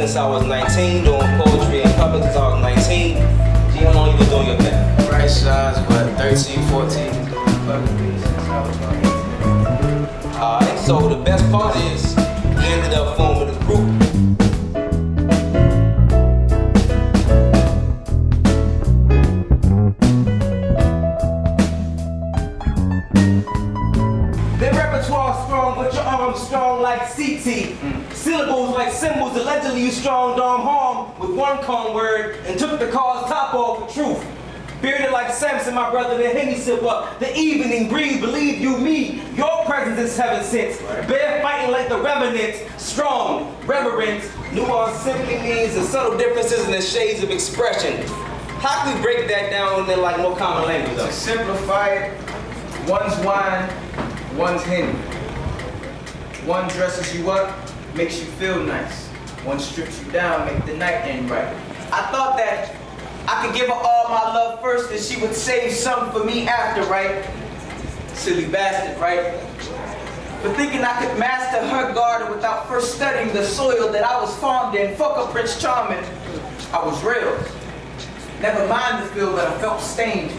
since I was 19, doing poetry in public since I was 19. Gee, how long you been doing your thing? Right size, what, 13, 14, doing publicly since I was 19. Alright, so the best part is, we ended up forming a group. Their repertoire strong, but your arms strong like CT. Syllables like symbols, allegedly you strong dumb harm with one calm word and took the car's top off for truth. Bearded like Samson, my brother, the Henny sip up. The evening breeze, believe you me. Your presence is heaven sent. Bare fighting like the remnant. Strong, reverent. Nuance simply means the subtle differences in the shades of expression. How can we break that down in like more common language though? To simplify it, one's wine, one's Henny. One dresses you up, makes you feel nice. One strips you down, make the night end right. I thought that I could give her all my love first and she would save some for me after, right? Silly bastard, right? But thinking I could master her garden without first studying the soil that I was farmed in. Fuck a Prince Charming, I was real. Never mind the feel that I felt stained.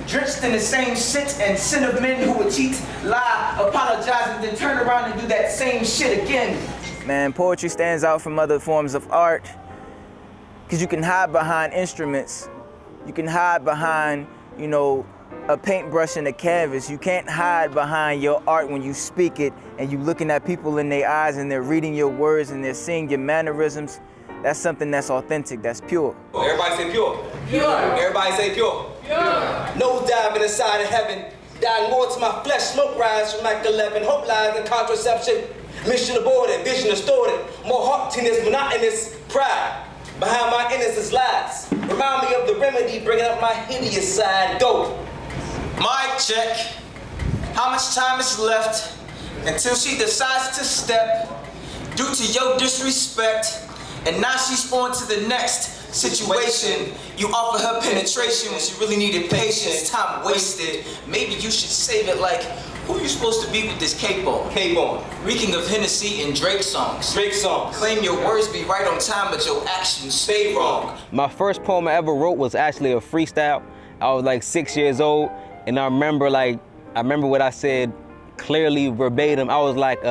Drenched in the same shit and sin of men who would cheat, lie, apologize, and then turn around and do that same shit again. Man, poetry stands out from other forms of art because you can hide behind instruments. You can hide behind, you know, a paintbrush and a canvas. You can't hide behind your art when you speak it and you looking at people in their eyes and they're reading your words and they're seeing your mannerisms. That's something that's authentic, that's pure. Everybody say pure. Pure. Everybody say pure. Pure. Nose diving inside of heaven. Dying more to my flesh. Smoke rise from Act 11. Hope lies in contraception. Mission aborted. Vision distorted. More haughtiness, monotonous pride. Behind my innocence lies. Remind me of the remedy, bringing up my hideous side. Go. Mic check. How much time is left until she decides to step due to your disrespect? And now she's on to the next situation. You offer her penetration when she really needed patience. Time wasted. Maybe you should save it like, who you supposed to be with this cape on? Cape on. Reeking of Hennessy and Drake songs. Drake songs. Claim your words be right on time, but your actions stay wrong. My first poem I ever wrote was actually a freestyle. I was like 6 years old, and I remember what I said clearly verbatim. I was like,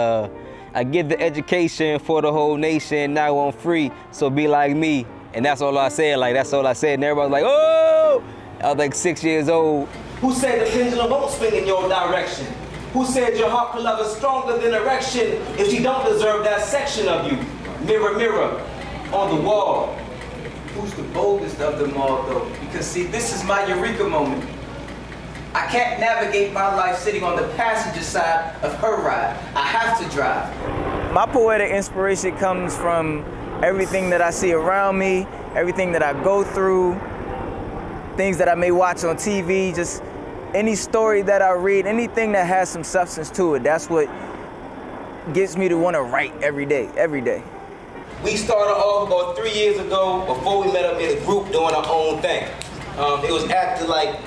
I give the education for the whole nation, now I'm free, so be like me. And that's all I said, that's all I said. And everybody was like, oh! I was like 6 years old. Who said the pendulum won't swing in your direction? Who said your heart could love is stronger than erection if she don't deserve that section of you? Mirror, mirror, on the wall. Who's the boldest of them all though? Because see, this is my eureka moment. I can't navigate my life sitting on the passenger side of her ride. I have to drive. My poetic inspiration comes from everything that I see around me, everything that I go through, things that I may watch on TV, just any story that I read, anything that has some substance to it. That's what gets me to want to write every day, every day. We started off about 3 years ago before we met up in a group doing our own thing. It was after like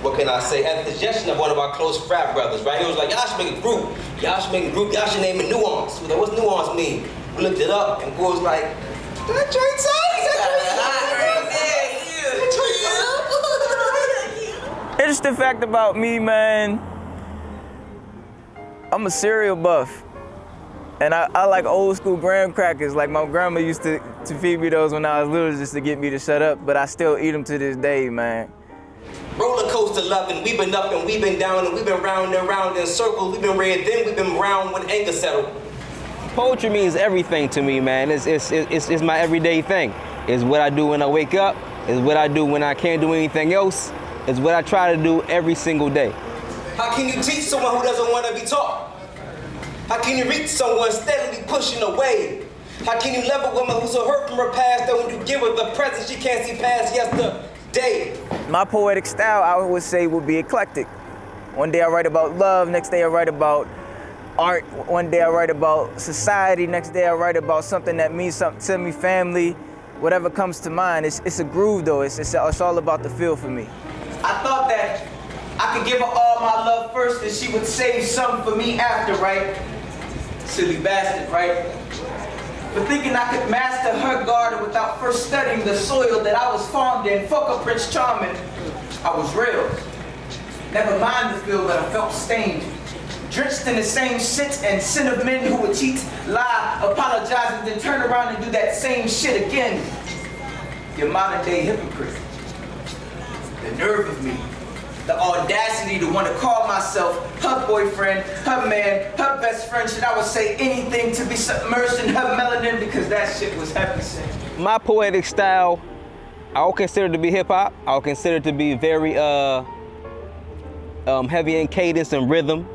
what can I say, at the suggestion of one of our close frat brothers, right? He was like, y'all should make a group. Y'all should make a group. Y'all should name it Nuance. We were like, what's Nuance mean? We looked it up and boy was like, that joint Interesting fact about me, man, I'm a cereal buff. And I like old school graham crackers. Like my grandma used to feed me those when I was little just to get me to shut up, but I still eat them to this day, man. Roller coaster loving, we've been up and we've been down and we've been round and round in circles. We've been red, then we've been round when anger settled. Poetry means everything to me, man. It's my everyday thing. It's what I do when I wake up. It's what I do when I can't do anything else. It's what I try to do every single day. How can you teach someone who doesn't want to be taught? How can you reach someone steadily pushing away? How can you love a woman who's so hurt from her past that when you give her the present she can't see past yesterday? My poetic style, I would say, would be eclectic. One day I write about love, next day I write about art, one day I write about society, next day I write about something that means something to me, family, whatever comes to mind. It's a groove though, it's all about the feel for me. I thought that I could give her all my love first and she would save some for me after, right? Silly bastard, right? for thinking I could master her garden without first studying the soil that I was farmed in. Fuck up Prince Charming, I was railed. Never mind the feel that I felt stained, drenched in the same shit and sin of men who would cheat, lie, apologize, and then turn around and do that same shit again. Your modern day hypocrite. The nerve of me. The audacity to want to call myself her boyfriend, her man, her best friend. Should I would say anything to be submerged in her melanin because that shit was heavy shit. My poetic style, I would consider to be hip hop. I would consider to be very heavy in cadence and rhythm.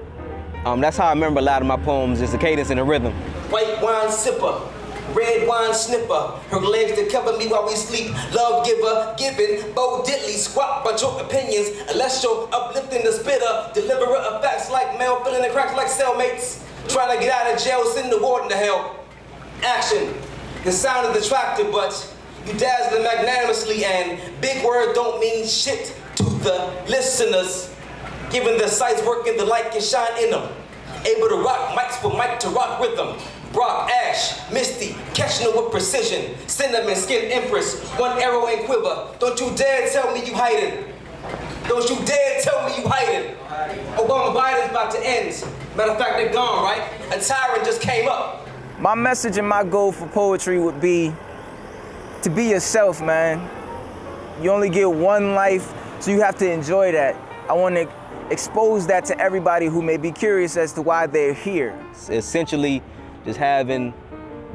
That's how I remember a lot of my poems, is the cadence and the rhythm. White wine sipper, red wine snipper, her legs that cover me while we sleep, love giver, giving, Bo Diddley, squat by your opinions, unless you're uplifting the spitter, deliverer of facts like mail, filling the cracks like cellmates, trying to get out of jail, send the warden to hell. Action, the sound is attractive, but you dazzle magnanimously, and big word don't mean shit to the listeners, given the sights working, the light can shine in them, able to rock mics for mic to rock rhythm. Brock, Ash, Misty, catching it with precision. Cinnamon, skin empress, one arrow and quiver. Don't you dare tell me you hiding. Don't you dare tell me you hiding. Obama Biden's about to end. Matter of fact, they're gone, right? A tyrant just came up. My message and my goal for poetry would be to be yourself, man. You only get one life, so you have to enjoy that. I want to expose that to everybody who may be curious as to why they're here. It's essentially just having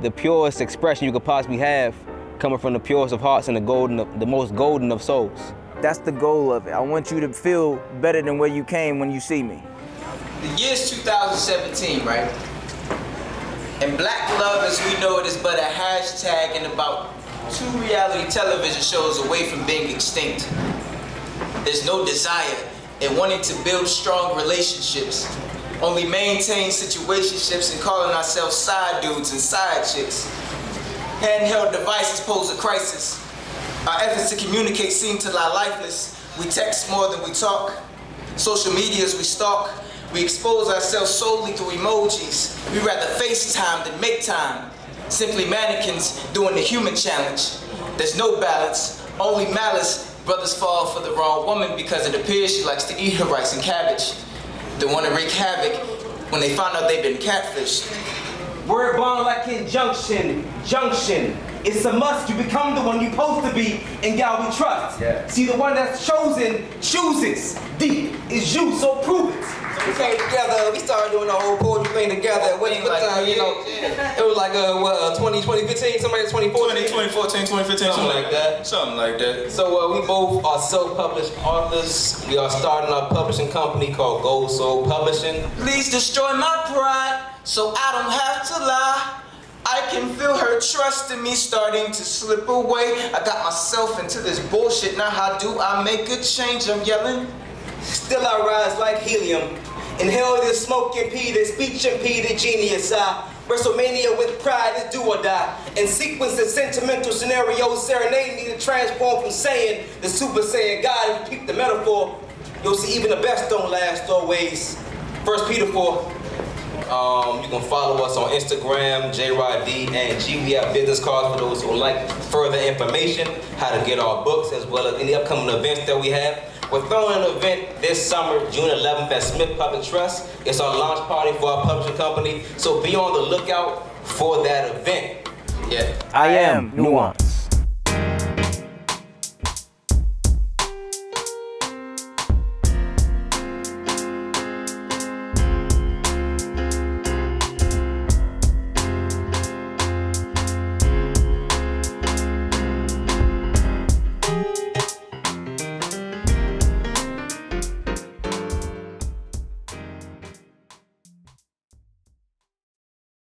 the purest expression you could possibly have, coming from the purest of hearts and the most golden of souls. That's the goal of it. I want you to feel better than where you came when you see me. The year's 2017, right? And black love as we know it is but a hashtag and about 2 reality television shows away from being extinct. There's no desire in wanting to build strong relationships, only maintain situationships and calling ourselves side dudes and side chicks. Handheld devices pose a crisis. Our efforts to communicate seem to lie lifeless. We text more than we talk. Social medias we stalk. We expose ourselves solely through emojis. We rather FaceTime than make time. Simply mannequins doing the human challenge. There's no balance, only malice. Brothers fall for the wrong woman because it appears she likes to eat her rice and cabbage. They want to wreak havoc when they find out they've been catfished. Word bond like injunction, junction. It's a must, you become the one you're supposed to be, and God we trust. Yeah. See, the one that's chosen chooses. Deep is you, so prove it. We came together, we started doing the whole poetry thing together. What time, you know? It was like, 2015, something like 2014? 2014, 2015, Something like that. Something like that. So we both are self-published authors. We are starting our publishing company called Gold Soul Publishing. Please destroy my pride so I don't have to lie. I can feel her trust in me starting to slip away. I got myself into this bullshit, now how do I make a change? I'm yelling. Still I rise like helium. Inhale this smoke impeded, speech impeded genius. WrestleMania with pride is do or die. In sequence of sentimental scenarios, serenade me to transform from Saiyan to Super Saiyan. God, if you keep the metaphor, you'll see even the best don't last always. 1 Peter 4. You can follow us on Instagram, JRodD and G. We have business cards for those who would like further information, how to get our books, as well as any upcoming events that we have. We're throwing an event this summer, June 11th at Smith Public Trust. It's our launch party for our publishing company, so be on the lookout for that event. Yeah. I am Nuance.